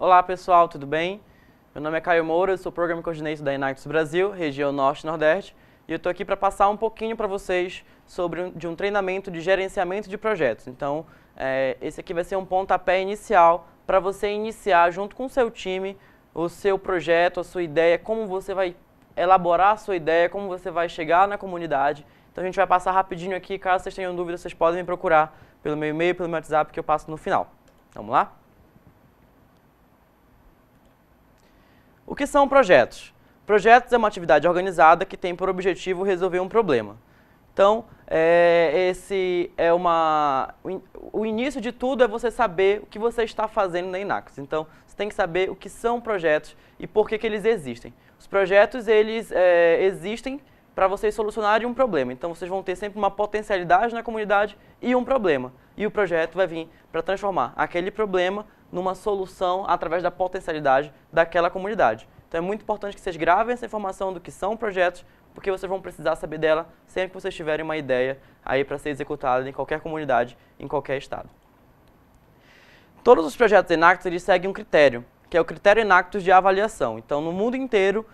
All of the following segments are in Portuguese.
Olá pessoal, tudo bem? Meu nome é Caio Moura, eu sou Program Coordinator da Inactus Brasil, região Norte e Nordeste, e eu estou aqui para passar um pouquinho para vocês sobre um treinamento de gerenciamento de projetos. Então, esse aqui vai ser um pontapé inicial para você iniciar junto com o seu time o seu projeto, a sua ideia, como você vai elaborar a sua ideia, como você vai chegar na comunidade. Então a gente vai passar rapidinho aqui, caso vocês tenham dúvidas, vocês podem me procurar pelo meu e-mail, pelo meu WhatsApp, que eu passo no final. Vamos lá? O que são projetos? Projetos é uma atividade organizada que tem por objetivo resolver um problema. Então, o início de tudo é você saber o que você está fazendo na Inactus. Então, você tem que saber o que são projetos e por que eles existem. Os projetos, eles existem para vocês solucionarem um problema. Então, vocês vão ter sempre uma potencialidade na comunidade e um problema. E o projeto vai vir para transformar aquele problema numa solução através da potencialidade daquela comunidade. Então é muito importante que vocês gravem essa informação do que são projetos, porque vocês vão precisar saber dela sempre que vocês tiverem uma ideia aí para ser executada em qualquer comunidade, em qualquer estado. Todos os projetos Inactus, eles seguem um critério, que é o critério Inactus de avaliação. Então no mundo inteiro,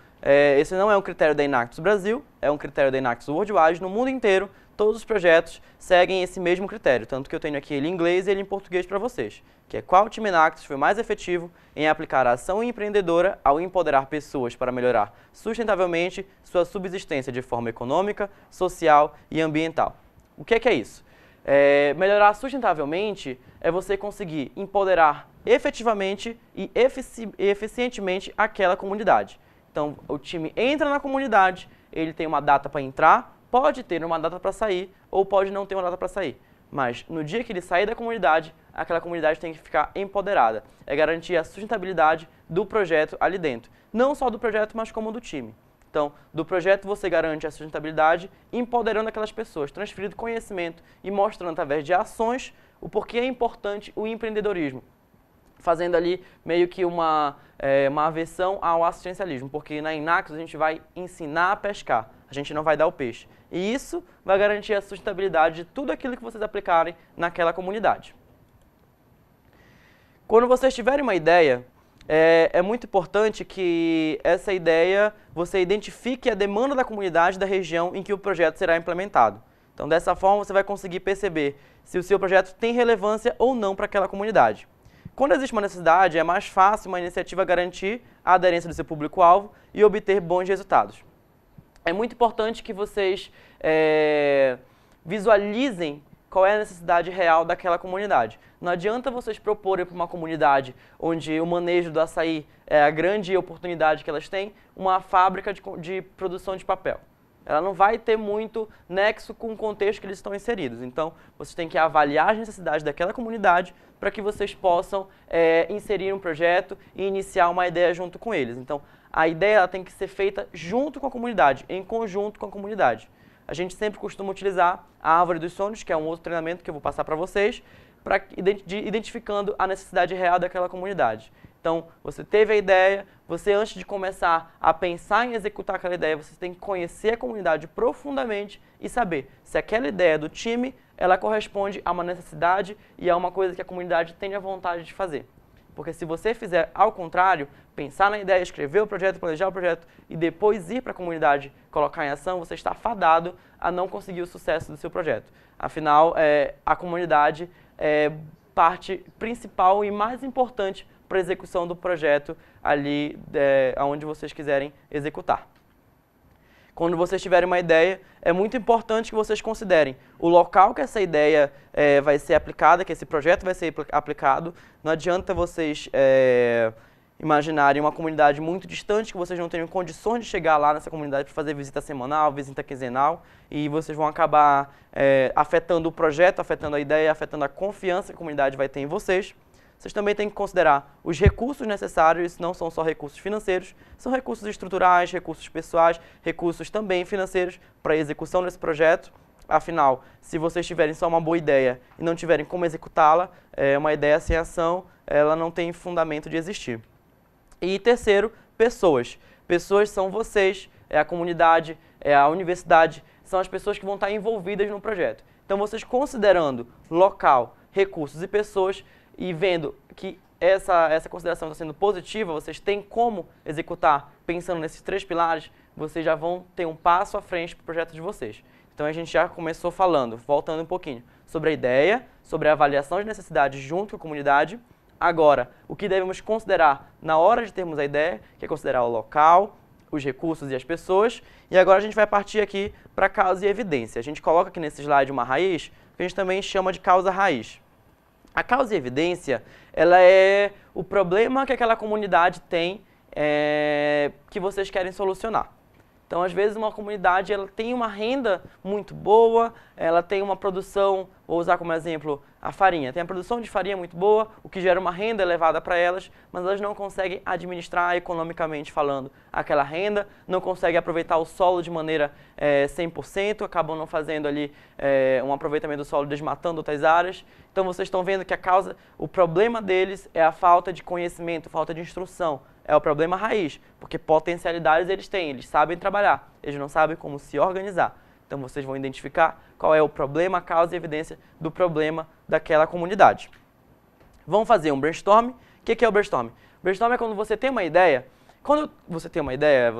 esse não é um critério da Inactus Brasil, é um critério da Inactus Worldwide. No mundo inteiro, todos os projetos seguem esse mesmo critério, tanto que eu tenho aqui ele em inglês e ele em português para vocês, que é qual time Inactus foi mais efetivo em aplicar a ação empreendedora ao empoderar pessoas para melhorar sustentavelmente sua subsistência de forma econômica, social e ambiental. O que é isso? Melhorar sustentavelmente é você conseguir empoderar efetivamente e eficientemente aquela comunidade. Então, o time entra na comunidade, ele tem uma data para entrar, pode ter uma data para sair ou pode não ter uma data para sair. Mas no dia que ele sair da comunidade, aquela comunidade tem que ficar empoderada. É garantir a sustentabilidade do projeto ali dentro. Não só do projeto, mas como do time. Então, do projeto você garante a sustentabilidade, empoderando aquelas pessoas, transferindo conhecimento e mostrando através de ações o porquê é importante o empreendedorismo. Fazendo ali meio que uma aversão ao assistencialismo, porque na Inactus a gente vai ensinar a pescar, a gente não vai dar o peixe. E isso vai garantir a sustentabilidade de tudo aquilo que vocês aplicarem naquela comunidade. Quando vocês tiverem uma ideia, é muito importante que essa ideia você identifique a demanda da comunidade da região em que o projeto será implementado. Então, dessa forma, você vai conseguir perceber se o seu projeto tem relevância ou não para aquela comunidade. Quando existe uma necessidade, é mais fácil uma iniciativa garantir a aderência do seu público-alvo e obter bons resultados. É muito importante que vocês visualizem qual é a necessidade real daquela comunidade. Não adianta vocês proporem para uma comunidade onde o manejo do açaí é a grande oportunidade que elas têm, uma fábrica de produção de papel. Ela não vai ter muito nexo com o contexto que eles estão inseridos. Então, vocês têm que avaliar as necessidades daquela comunidade para que vocês possam inserir um projeto e iniciar uma ideia junto com eles. Então, a ideia ela tem que ser feita junto com a comunidade, em conjunto com a comunidade. A gente sempre costuma utilizar a Árvore dos Sonhos, que é um outro treinamento que eu vou passar para vocês, identificando a necessidade real daquela comunidade. Então, você teve a ideia, você antes de começar a pensar em executar aquela ideia, você tem que conhecer a comunidade profundamente e saber se aquela ideia do time, ela corresponde a uma necessidade e a uma coisa que a comunidade tem a vontade de fazer. Porque se você fizer ao contrário, pensar na ideia, escrever o projeto, planejar o projeto e depois ir para a comunidade colocar em ação, você está fadado a não conseguir o sucesso do seu projeto. Afinal, a comunidade é parte principal e mais importante para a execução do projeto ali onde vocês quiserem executar. Quando vocês tiverem uma ideia, é muito importante que vocês considerem o local que essa ideia vai ser aplicada, que esse projeto vai ser aplicado. Não adianta vocês imaginarem uma comunidade muito distante, que vocês não tenham condições de chegar lá nessa comunidade para fazer visita semanal, visita quinzenal, e vocês vão acabar afetando o projeto, afetando a ideia, afetando a confiança que a comunidade vai ter em vocês. Vocês também têm que considerar os recursos necessários, não são só recursos financeiros, são recursos estruturais, recursos pessoais, recursos também financeiros para a execução desse projeto. Afinal, se vocês tiverem só uma boa ideia e não tiverem como executá-la, uma ideia sem ação, ela não tem fundamento de existir. E terceiro, pessoas. Pessoas são vocês, é a comunidade, é a universidade, são as pessoas que vão estar envolvidas no projeto. Então, vocês considerando local, recursos e pessoas, e vendo que essa consideração está sendo positiva, vocês têm como executar pensando nesses 3 pilares, vocês já vão ter um passo à frente para o projeto de vocês. Então a gente já começou falando, voltando um pouquinho, sobre a ideia, sobre a avaliação de necessidades junto com a comunidade. Agora, o que devemos considerar na hora de termos a ideia, que é considerar o local, os recursos e as pessoas. E agora a gente vai partir aqui para causa e evidência. A gente coloca aqui nesse slide uma raiz, que a gente também chama de causa raiz. A causa e evidência, ela é o problema que aquela comunidade tem que vocês querem solucionar. Então, às vezes, uma comunidade ela tem uma renda muito boa, ela tem uma produção, vou usar como exemplo a farinha, tem a produção de farinha muito boa, o que gera uma renda elevada para elas, mas elas não conseguem administrar economicamente falando aquela renda, não conseguem aproveitar o solo de maneira 100%, acabam não fazendo ali um aproveitamento do solo, desmatando outras áreas. Então, vocês estão vendo que o problema deles é a falta de conhecimento, falta de instrução. É o problema raiz, porque potencialidades eles têm, eles sabem trabalhar, eles não sabem como se organizar. Então vocês vão identificar qual é o problema, a causa e a evidência do problema daquela comunidade. Vamos fazer um brainstorm. O que é o brainstorm? Brainstorm é quando você tem uma ideia. Quando você tem uma ideia,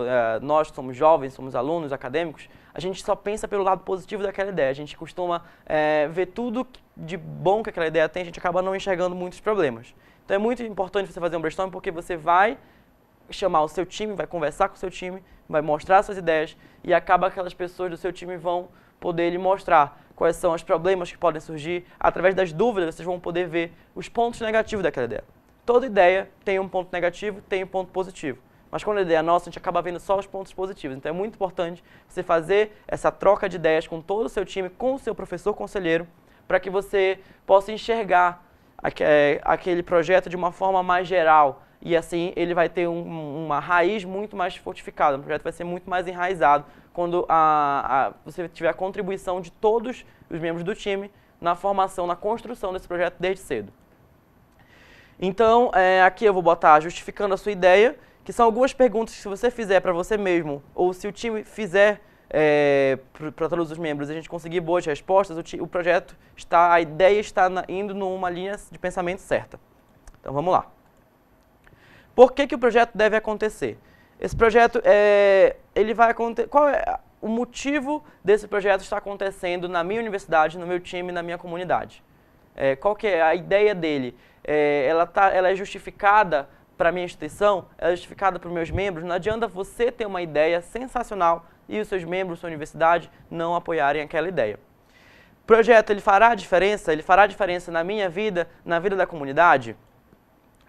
nós que somos jovens, somos alunos acadêmicos, a gente só pensa pelo lado positivo daquela ideia. A gente costuma ver tudo de bom que aquela ideia tem, a gente acaba não enxergando muitos problemas. Então é muito importante você fazer um brainstorm porque você vai chamar o seu time, vai conversar com o seu time, vai mostrar suas ideias e acaba aquelas pessoas do seu time vão poder lhe mostrar quais são os problemas que podem surgir. Através das dúvidas, vocês vão poder ver os pontos negativos daquela ideia. Toda ideia tem um ponto negativo, tem um ponto positivo. Mas quando a ideia é nossa, a gente acaba vendo só os pontos positivos. Então é muito importante você fazer essa troca de ideias com todo o seu time, com o seu professor conselheiro, para que você possa enxergar aquele projeto de uma forma mais geral. E assim ele vai ter uma raiz muito mais fortificada, o projeto vai ser muito mais enraizado quando você tiver a contribuição de todos os membros do time na formação, na construção desse projeto desde cedo. Então, aqui eu vou botar justificando a sua ideia, que são algumas perguntas que se você fizer para você mesmo, ou se o time fizer para todos os membros, a gente conseguir boas respostas, o projeto a ideia está indo numa linha de pensamento certa. Então, vamos lá. Por que o projeto deve acontecer? Esse projeto, ele vai acontecer. Qual é o motivo desse projeto estar acontecendo na minha universidade, no meu time, na minha comunidade? Qual que é a ideia dele? Ela é justificada para a minha instituição? Ela é justificada para os meus membros? Não adianta você ter uma ideia sensacional e os seus membros, sua universidade, não apoiarem aquela ideia. O projeto, ele fará diferença? Ele fará diferença na minha vida, na vida da comunidade?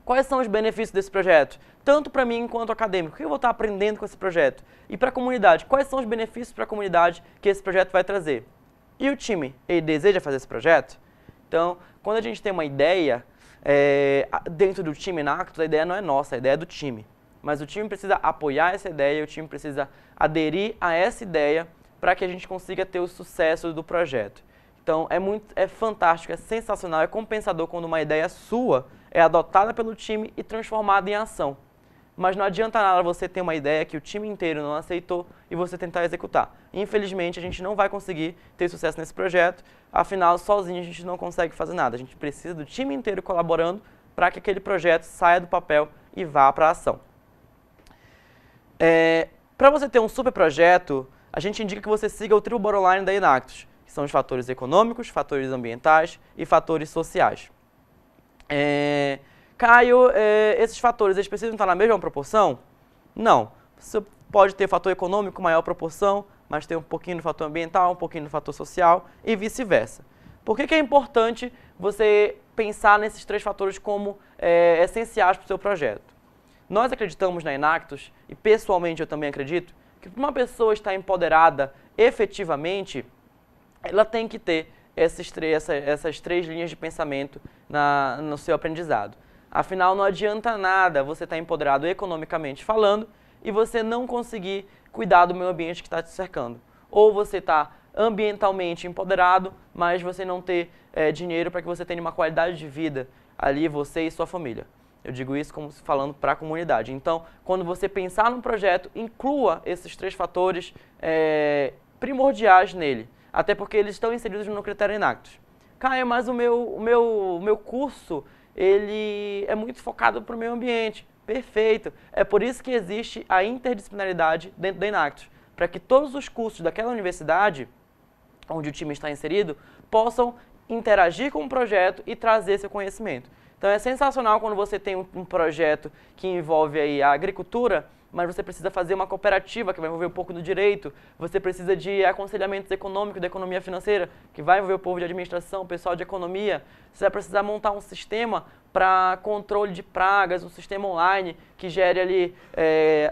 Quais são os benefícios desse projeto? Tanto para mim quanto acadêmico. O que eu vou estar aprendendo com esse projeto? E para a comunidade, quais são os benefícios para a comunidade que esse projeto vai trazer? E o time, ele deseja fazer esse projeto? Então, quando a gente tem uma ideia, dentro do time na Actus, a ideia não é nossa, a ideia é do time. Mas o time precisa apoiar essa ideia, o time precisa aderir a essa ideia para que a gente consiga ter o sucesso do projeto. Então, é fantástico, é sensacional, é compensador quando uma ideia sua é adotada pelo time e transformada em ação. Mas não adianta nada você ter uma ideia que o time inteiro não aceitou e você tentar executar. Infelizmente, a gente não vai conseguir ter sucesso nesse projeto, afinal, sozinho a gente não consegue fazer nada. A gente precisa do time inteiro colaborando para que aquele projeto saia do papel e vá para a ação. Para você ter um super projeto, a gente indica que você siga o trio Bottomline da Enactus, que são os fatores econômicos, fatores ambientais e fatores sociais. Caio, esses fatores, eles precisam estar na mesma proporção? Não. Você pode ter fator econômico maior proporção, mas tem um pouquinho do fator ambiental, um pouquinho do fator social e vice-versa. Por que é importante você pensar nesses 3 fatores como essenciais para o seu projeto? Nós acreditamos na Enactus, e pessoalmente eu também acredito, que para uma pessoa estar empoderada efetivamente, ela tem que ter essas 3 linhas de pensamento no seu aprendizado. Afinal, não adianta nada você estar empoderado economicamente falando e você não conseguir cuidar do meio ambiente que está te cercando. Ou você está ambientalmente empoderado, mas você não ter dinheiro para que você tenha uma qualidade de vida ali, você e sua família. Eu digo isso como falando para a comunidade. Então, quando você pensar num projeto, inclua esses 3 fatores primordiais nele. Até porque eles estão inseridos no critério Enactus. Caio, mas o meu curso, ele é muito focado para o meio ambiente. Perfeito. É por isso que existe a interdisciplinaridade dentro da Enactus, para que todos os cursos daquela universidade, onde o time está inserido, possam interagir com o projeto e trazer seu conhecimento. Então é sensacional quando você tem um projeto que envolve aí a agricultura, mas você precisa fazer uma cooperativa que vai envolver um pouco do direito, você precisa de aconselhamentos econômicos, da economia financeira, que vai envolver o povo de administração, o pessoal de economia. Você vai precisar montar um sistema para controle de pragas, um sistema online que gere ali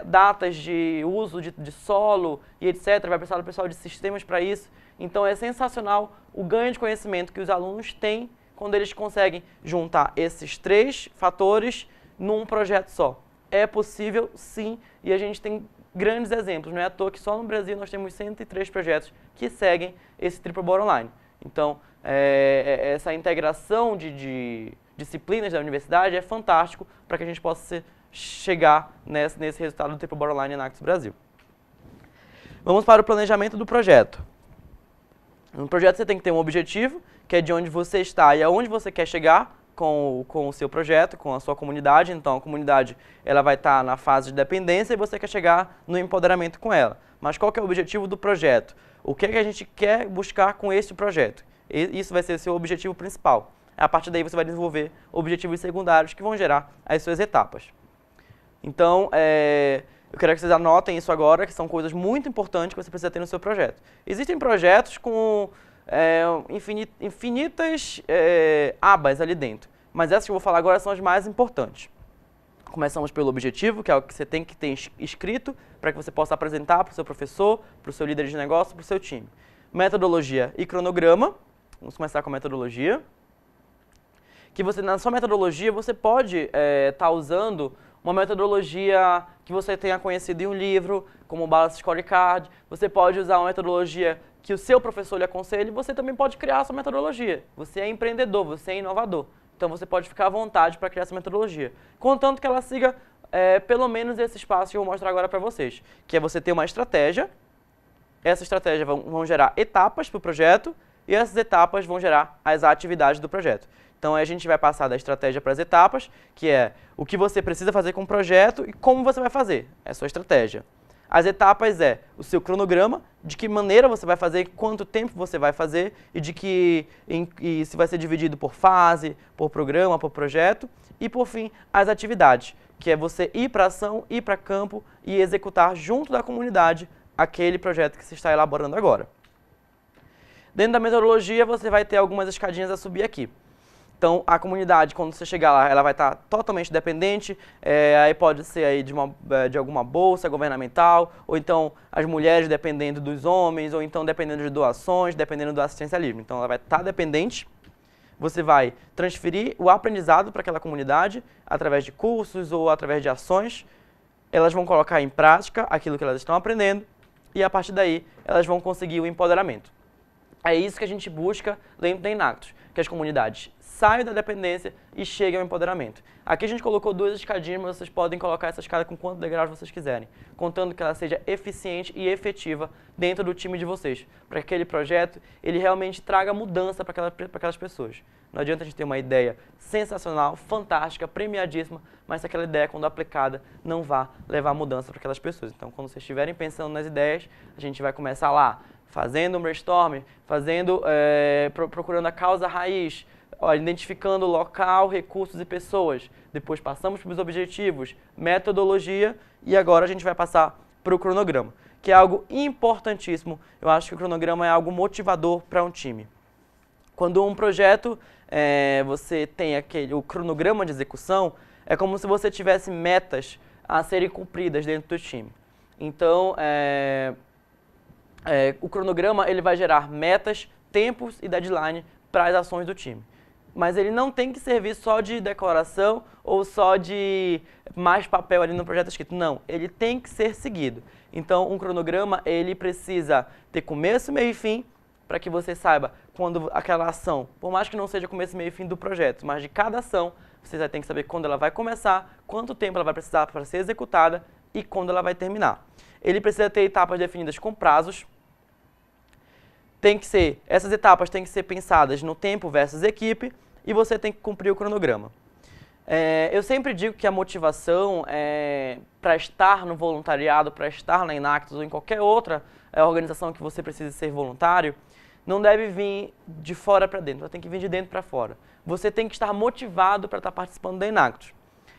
datas de uso de solo e etc. Vai precisar do pessoal de sistemas para isso. Então é sensacional o ganho de conhecimento que os alunos têm quando eles conseguem juntar esses 3 fatores num projeto só. É possível, sim, e a gente tem grandes exemplos. Não é à toa que só no Brasil nós temos 103 projetos que seguem esse Triple Bottom Line. Então, essa integração de disciplinas da universidade é fantástico para que a gente possa chegar nesse resultado do Triple Bottom Line Enactus Brasil. Vamos para o planejamento do projeto. No projeto você tem que ter um objetivo, que é de onde você está e aonde você quer chegar com o seu projeto, com a sua comunidade. Então, a comunidade ela vai estar na fase de dependência e você quer chegar no empoderamento com ela. Mas qual que é o objetivo do projeto? O que é que a gente quer buscar com esse projeto? Isso vai ser o seu objetivo principal. A partir daí você vai desenvolver objetivos secundários que vão gerar as suas etapas. Então, eu quero que vocês anotem isso agora, que são coisas muito importantes que você precisa ter no seu projeto. Existem projetos com infinitas abas ali dentro, mas essas que eu vou falar agora são as mais importantes. Começamos pelo objetivo, que é o que você tem que ter escrito para que você possa apresentar para o seu professor, para o seu líder de negócio, para o seu time. Metodologia e cronograma. Vamos começar com a metodologia. Que você, na sua metodologia, você pode estar usando uma metodologia que você tenha conhecido em um livro, como o Balance Scorecard. Você pode usar uma metodologia que o seu professor lhe aconselhe, você também pode criar a sua metodologia. Você é empreendedor, você é inovador. Então você pode ficar à vontade para criar essa metodologia. Contanto que ela siga pelo menos esse espaço que eu vou mostrar agora para vocês. Que é você ter uma estratégia, essa estratégia vão gerar etapas para o projeto, e essas etapas vão gerar as atividades do projeto. Então a gente vai passar da estratégia para as etapas, que é o que você precisa fazer com o projeto e como você vai fazer, é a sua estratégia. As etapas é o seu cronograma, de que maneira você vai fazer, quanto tempo você vai fazer e se vai ser dividido por fase, por programa, por projeto. E por fim, as atividades, que é você ir para ação, ir para campo e executar junto da comunidade aquele projeto que você está elaborando agora. Dentro da metodologia você vai ter algumas escadinhas a subir aqui. Então, a comunidade, quando você chegar lá, ela vai estar totalmente dependente, aí pode ser aí de alguma bolsa governamental, ou então as mulheres dependendo dos homens, ou então dependendo de doações, dependendo do assistencialismo. Então, ela vai estar dependente. Você vai transferir o aprendizado para aquela comunidade, através de cursos ou através de ações. Elas vão colocar em prática aquilo que elas estão aprendendo, e a partir daí, elas vão conseguir o empoderamento. É isso que a gente busca dentro da Enactus, que as comunidades saiam da dependência e cheguem ao empoderamento. Aqui a gente colocou 2 escadinhas, mas vocês podem colocar essa escada com quantos degraus vocês quiserem, contando que ela seja eficiente e efetiva dentro do time de vocês, para que aquele projeto ele realmente traga mudança para aquelas pessoas. Não adianta a gente ter uma ideia sensacional, fantástica, premiadíssima, mas se aquela ideia, quando aplicada, não vá levar mudança para aquelas pessoas. Então, quando vocês estiverem pensando nas ideias, a gente vai começar lá, fazendo um brainstorm, procurando a causa raiz, identificando local, recursos e pessoas. Depois passamos para os objetivos, metodologia e agora a gente vai passar para o cronograma, que é algo importantíssimo. Eu acho que o cronograma é algo motivador para um time. Quando um projeto, você tem o cronograma de execução, é como se você tivesse metas a serem cumpridas dentro do time. Então, o cronograma ele vai gerar metas, tempos e deadline para as ações do time. Mas ele não tem que servir só de declaração ou só de mais papel ali no projeto escrito. Não, ele tem que ser seguido. Então, um cronograma ele precisa ter começo, meio e fim, para que você saiba quando aquela ação, por mais que não seja começo, meio e fim do projeto, mas de cada ação, você vai ter que saber quando ela vai começar, quanto tempo ela vai precisar para ser executada e quando ela vai terminar. Ele precisa ter etapas definidas com prazos. Essas etapas têm que ser pensadas no tempo versus equipe e você tem que cumprir o cronograma. Eu sempre digo que a motivação para estar no voluntariado, para estar na Inactus ou em qualquer outra organização que você precise ser voluntário, não deve vir de fora para dentro, ela tem que vir de dentro para fora. Você tem que estar motivado para estar participando da Inactus.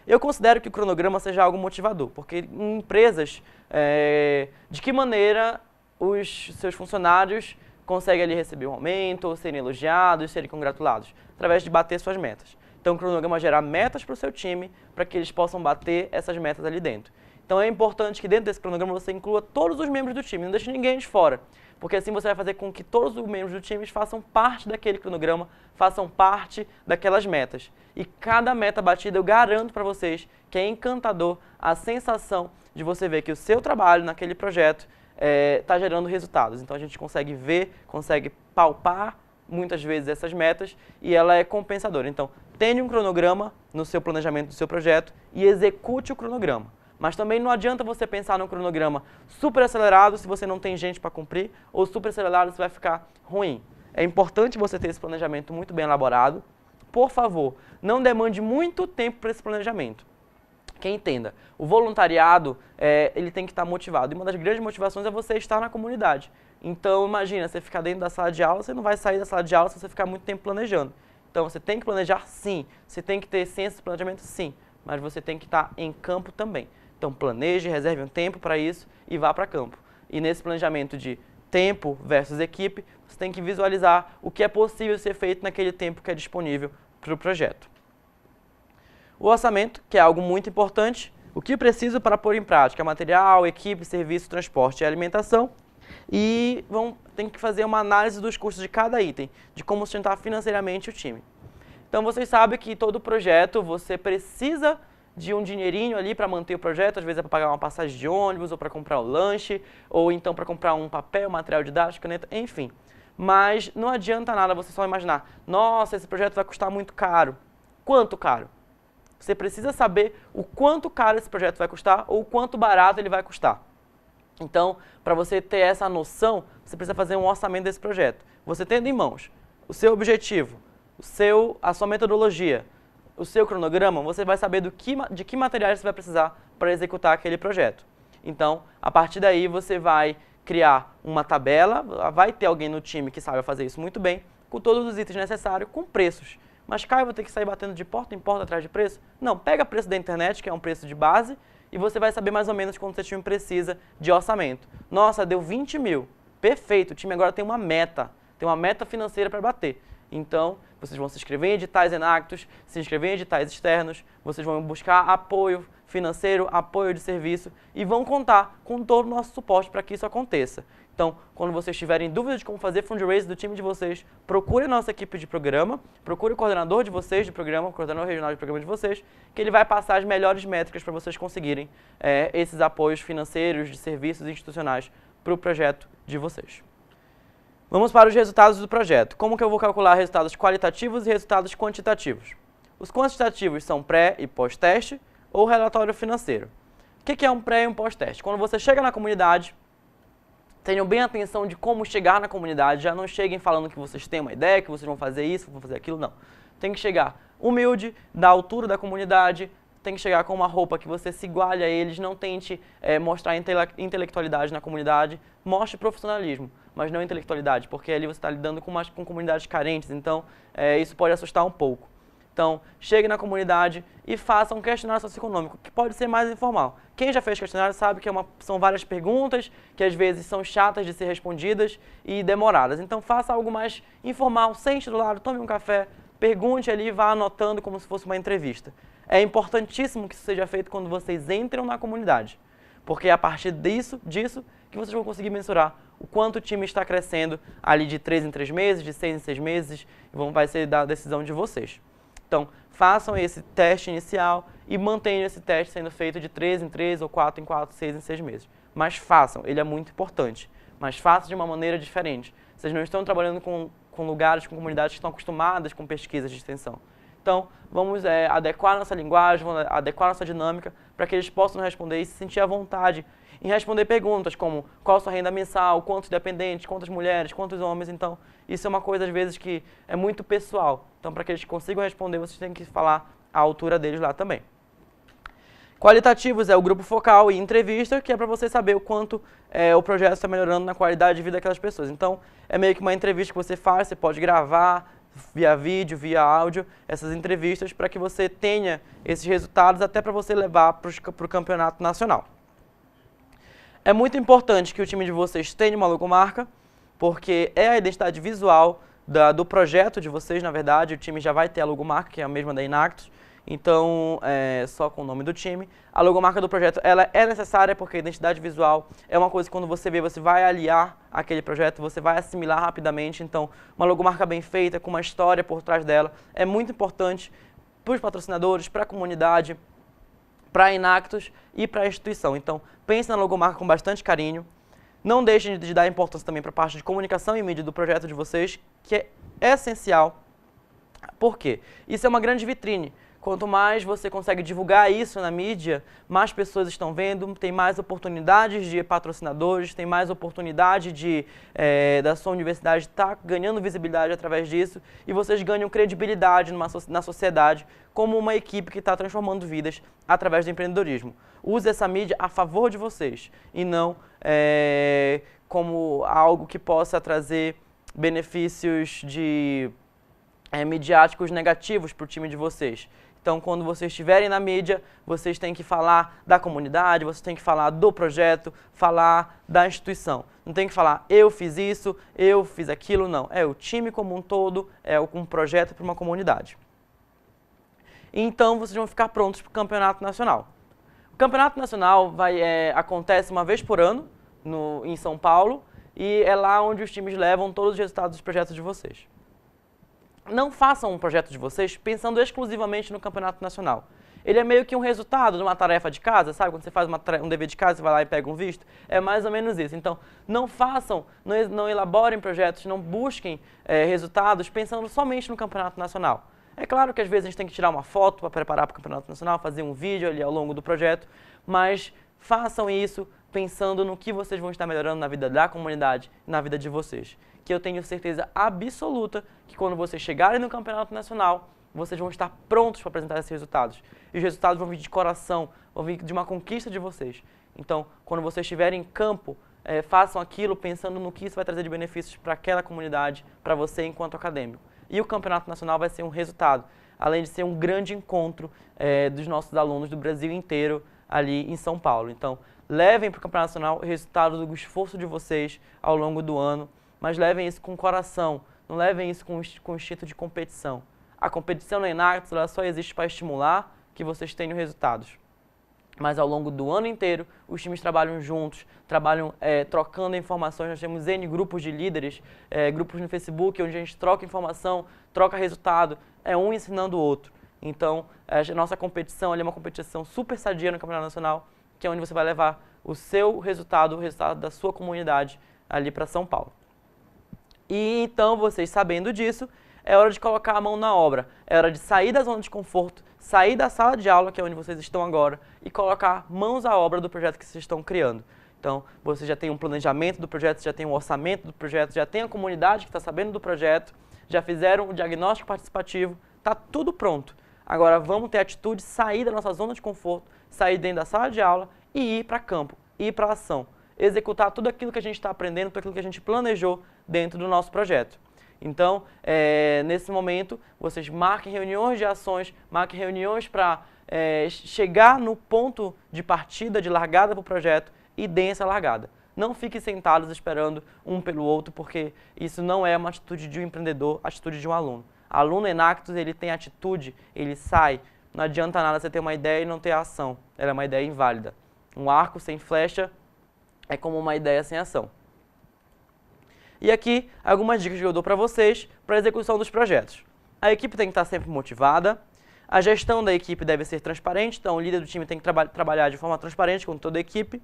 Eu considero que o cronograma seja algo motivador, porque em empresas, de que maneira os seus funcionários conseguem ali receber um aumento, ou serem elogiados, serem congratulados? Através de bater suas metas. Então o cronograma gera metas para o seu time, para que eles possam bater essas metas ali dentro. Então é importante que dentro desse cronograma você inclua todos os membros do time, não deixe ninguém de fora. Porque assim você vai fazer com que todos os membros do time façam parte daquele cronograma, façam parte daquelas metas. E cada meta batida eu garanto para vocês que é encantador a sensação de você ver que o seu trabalho naquele projeto está gerando resultados. Então a gente consegue ver, consegue palpar muitas vezes essas metas e ela é compensadora. Então tenha um cronograma no seu planejamento do seu projeto e execute o cronograma. Mas também não adianta você pensar num cronograma super acelerado se você não tem gente para cumprir, ou super acelerado se vai ficar ruim. É importante você ter esse planejamento muito bem elaborado. Por favor, não demande muito tempo para esse planejamento. Que entenda, o voluntariado, ele tem que estar motivado. E uma das grandes motivações é você estar na comunidade. Então, imagina, você ficar dentro da sala de aula, você não vai sair da sala de aula se você ficar muito tempo planejando. Então, você tem que planejar, sim. Você tem que ter ciência de planejamento, sim. Mas você tem que estar em campo também. Então, planeje, reserve um tempo para isso e vá para campo. E nesse planejamento de tempo versus equipe, você tem que visualizar o que é possível ser feito naquele tempo que é disponível para o projeto. O orçamento, que é algo muito importante, o que preciso para pôr em prática? Material, equipe, serviço, transporte e alimentação. E tem que fazer uma análise dos custos de cada item, de como sustentar financeiramente o time. Então, vocês sabem que todo projeto você precisa de um dinheirinho ali para manter o projeto, às vezes é para pagar uma passagem de ônibus, ou para comprar o lanche, ou então para comprar um papel, material didático, caneta, enfim. Mas não adianta nada você só imaginar, nossa, esse projeto vai custar muito caro. Quanto caro? Você precisa saber o quanto caro esse projeto vai custar ou o quanto barato ele vai custar. Então, para você ter essa noção, você precisa fazer um orçamento desse projeto. Você tendo em mãos o seu objetivo, a sua metodologia, o seu cronograma, você vai saber de que materiais você vai precisar para executar aquele projeto. Então, a partir daí, você vai criar uma tabela, vai ter alguém no time que saiba fazer isso muito bem, com todos os itens necessários, com preços. Mas, Caio, eu vou ter que sair batendo de porta em porta atrás de preço? Não, pega preço da internet, que é um preço de base, e você vai saber mais ou menos quanto seu time precisa de orçamento. Nossa, deu 20 mil. Perfeito, o time agora tem uma meta financeira para bater. Então, vocês vão se inscrever em editais Inactus, se inscrever em editais externos, vocês vão buscar apoio financeiro, apoio de serviço e vão contar com todo o nosso suporte para que isso aconteça. Então, quando vocês tiverem dúvidas de como fazer fundraise do time de vocês, procure a nossa equipe de programa, procure o coordenador de vocês de programa, o coordenador regional de programa de vocês, que ele vai passar as melhores métricas para vocês conseguirem esses apoios financeiros, de serviços institucionais para o projeto de vocês. Vamos para os resultados do projeto. Como que eu vou calcular resultados qualitativos e resultados quantitativos? Os quantitativos são pré e pós-teste ou relatório financeiro. O que é um pré e um pós-teste? Quando você chega na comunidade, tenham bem atenção de como chegar na comunidade, já não cheguem falando que vocês têm uma ideia, que vocês vão fazer isso, vão fazer aquilo, não. Tem que chegar humilde, da altura da comunidade, tem que chegar com uma roupa que você se iguale a eles, não tente mostrar intelectualidade na comunidade, mostre profissionalismo, mas não intelectualidade, porque ali você está lidando com comunidades carentes, então isso pode assustar um pouco. Então, chegue na comunidade e faça um questionário socioeconômico, que pode ser mais informal. Quem já fez questionário sabe que são várias perguntas, que às vezes são chatas de ser respondidas e demoradas. Então, faça algo mais informal, sente do lado, tome um café, pergunte ali e vá anotando como se fosse uma entrevista. É importantíssimo que isso seja feito quando vocês entram na comunidade, porque é a partir disso que vocês vão conseguir mensurar o quanto o time está crescendo ali de 3 em 3 meses, de 6 em 6 meses, e vai ser da decisão de vocês. Então, façam esse teste inicial e mantenham esse teste sendo feito de 3 em 3, ou 4 em 4, 6 em 6 meses. Mas façam, ele é muito importante. Mas façam de uma maneira diferente. Vocês não estão trabalhando com lugares, com comunidades que estão acostumadas com pesquisas de extensão. Então, vamos adequar nossa linguagem, vamos adequar nossa dinâmica para que eles possam responder e se sentir à vontade em responder perguntas como qual a sua renda mensal, quantos dependentes, quantas mulheres, quantos homens. Então, isso é uma coisa, às vezes, que é muito pessoal. Então, para que eles consigam responder, vocês têm que falar à altura deles lá também. Qualitativos é o grupo focal e entrevista, que é para você saber o quanto o projeto está melhorando na qualidade de vida daquelas pessoas. Então, é meio que uma entrevista que você faz, você pode gravar via vídeo, via áudio, essas entrevistas para que você tenha esses resultados até para você levar para o campeonato nacional. É muito importante que o time de vocês tenha uma logomarca, porque é a identidade visual do projeto de vocês, na verdade. O time já vai ter a logomarca, que é a mesma da Inactus, então, só com o nome do time. A logomarca do projeto ela é necessária porque a identidade visual é uma coisa que quando você vê, você vai aliar aquele projeto, você vai assimilar rapidamente. Então, uma logomarca bem feita, com uma história por trás dela, é muito importante para os patrocinadores, para a comunidade, para a Inactus e para a instituição. Então, pense na logomarca com bastante carinho. Não deixem de dar importância também para a parte de comunicação e mídia do projeto de vocês, que é essencial. Por quê? Isso é uma grande vitrine. Quanto mais você consegue divulgar isso na mídia, mais pessoas estão vendo, tem mais oportunidades de patrocinadores, tem mais oportunidade da sua universidade estar ganhando visibilidade através disso, e vocês ganham credibilidade na sociedade como uma equipe que está transformando vidas através do empreendedorismo. Use essa mídia a favor de vocês e não como algo que possa trazer benefícios midiáticos negativos para o time de vocês. Então, quando vocês estiverem na mídia, vocês têm que falar da comunidade, vocês têm que falar do projeto, falar da instituição. Não tem que falar, eu fiz isso, eu fiz aquilo, não. É o time como um todo, é um projeto para uma comunidade. Então, vocês vão ficar prontos para o Campeonato Nacional. O Campeonato Nacional acontece uma vez por ano em São Paulo, e é lá onde os times levam todos os resultados dos projetos de vocês. Não façam um projeto de vocês pensando exclusivamente no Campeonato Nacional. Ele é meio que um resultado de uma tarefa de casa, sabe? Quando você faz um dever de casa, você vai lá e pega um visto. É mais ou menos isso. Então, não façam, não elaborem projetos, não busquem resultados pensando somente no Campeonato Nacional. É claro que às vezes a gente tem que tirar uma foto para preparar para o Campeonato Nacional, fazer um vídeo ali ao longo do projeto, mas façam isso pensando no que vocês vão estar melhorando na vida da comunidade, na vida de vocês. Que eu tenho certeza absoluta que quando vocês chegarem no Campeonato Nacional, vocês vão estar prontos para apresentar esses resultados. E os resultados vão vir de coração, vão vir de uma conquista de vocês. Então, quando vocês estiverem em campo, façam aquilo pensando no que isso vai trazer de benefícios para aquela comunidade, para você enquanto acadêmico. E o Campeonato Nacional vai ser um resultado, além de ser um grande encontro dos nossos alunos do Brasil inteiro ali em São Paulo. Então, levem para o Campeonato Nacional o resultado do esforço de vocês ao longo do ano, mas levem isso com coração, não levem isso com instinto de competição. A competição na Inactus ela só existe para estimular que vocês tenham resultados. Mas ao longo do ano inteiro, os times trabalham juntos, trabalham trocando informações. Nós temos N grupos de líderes, grupos no Facebook, onde a gente troca informação, troca resultado, um ensinando o outro. Então, a nossa competição é uma competição super sadia no Campeonato Nacional, que é onde você vai levar o seu resultado, o resultado da sua comunidade ali para São Paulo. E então, vocês sabendo disso, é hora de colocar a mão na obra, é hora de sair da zona de conforto, sair da sala de aula, que é onde vocês estão agora, e colocar mãos à obra do projeto que vocês estão criando. Então, você já tem um planejamento do projeto, já tem um orçamento do projeto, já tem a comunidade que está sabendo do projeto, já fizeram o diagnóstico participativo, está tudo pronto. Agora, vamos ter atitude, sair da nossa zona de conforto, sair dentro da sala de aula e ir para campo, ir para a ação. Executar tudo aquilo que a gente está aprendendo, tudo aquilo que a gente planejou dentro do nosso projeto. Então, nesse momento, vocês marquem reuniões de ações, marquem reuniões para chegar no ponto de partida, de largada para o projeto e deem essa largada. Não fiquem sentados esperando um pelo outro, porque isso não é uma atitude de um empreendedor, a atitude de um aluno. Aluno Inactus, ele tem atitude, ele sai. Não adianta nada você ter uma ideia e não ter ação. Ela é uma ideia inválida. Um arco sem flecha é como uma ideia sem ação. E aqui, algumas dicas que eu dou para vocês para a execução dos projetos. A equipe tem que estar sempre motivada, a gestão da equipe deve ser transparente, então o líder do time tem que trabalhar de forma transparente com toda a equipe.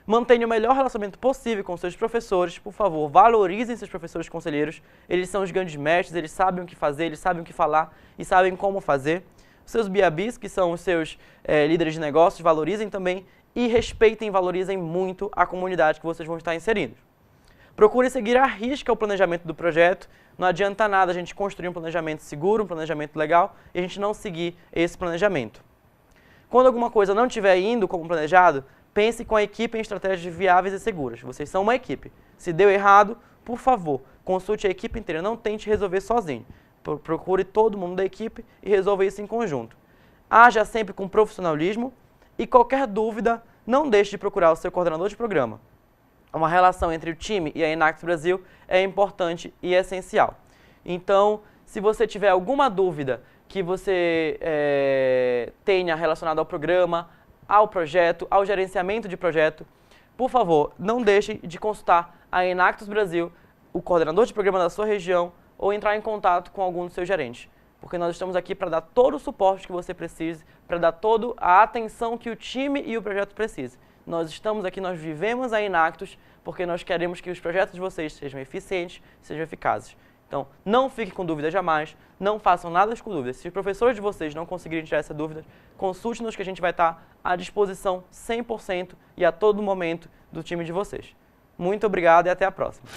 Mantenha o melhor relacionamento possível com seus professores, por favor, valorizem seus professores conselheiros, eles são os grandes mestres, eles sabem o que fazer, eles sabem o que falar e sabem como fazer. Seus BABs, que são os seus líderes de negócios, valorizem também e respeitem e valorizem muito a comunidade que vocês vão estar inserindo. Procurem seguir à risca o planejamento do projeto, Não adianta nada a gente construir um planejamento seguro, um planejamento legal, e a gente não seguir esse planejamento. Quando alguma coisa não estiver indo como planejado, pense com a equipe em estratégias viáveis e seguras. Vocês são uma equipe. Se deu errado, por favor, consulte a equipe inteira. Não tente resolver sozinho. Procure todo mundo da equipe e resolva isso em conjunto. Haja sempre com profissionalismo e qualquer dúvida, não deixe de procurar o seu coordenador de programa. Uma relação entre o time e a Enactus Brasil é importante e essencial. Então, se você tiver alguma dúvida que você tenha relacionada ao programa, ao projeto, ao gerenciamento de projeto, por favor, não deixe de consultar a Enactus Brasil, o coordenador de programa da sua região, ou entrar em contato com algum dos seus gerentes. Porque nós estamos aqui para dar todo o suporte que você precise, para dar toda a atenção que o time e o projeto precisam. Nós estamos aqui, nós vivemos a Enactus, porque nós queremos que os projetos de vocês sejam eficientes, sejam eficazes. Então, não fique com dúvidas jamais, não façam nada com dúvidas. Se os professores de vocês não conseguirem tirar essa dúvida, consulte-nos que a gente vai estar à disposição 100% e a todo momento do time de vocês. Muito obrigado e até a próxima.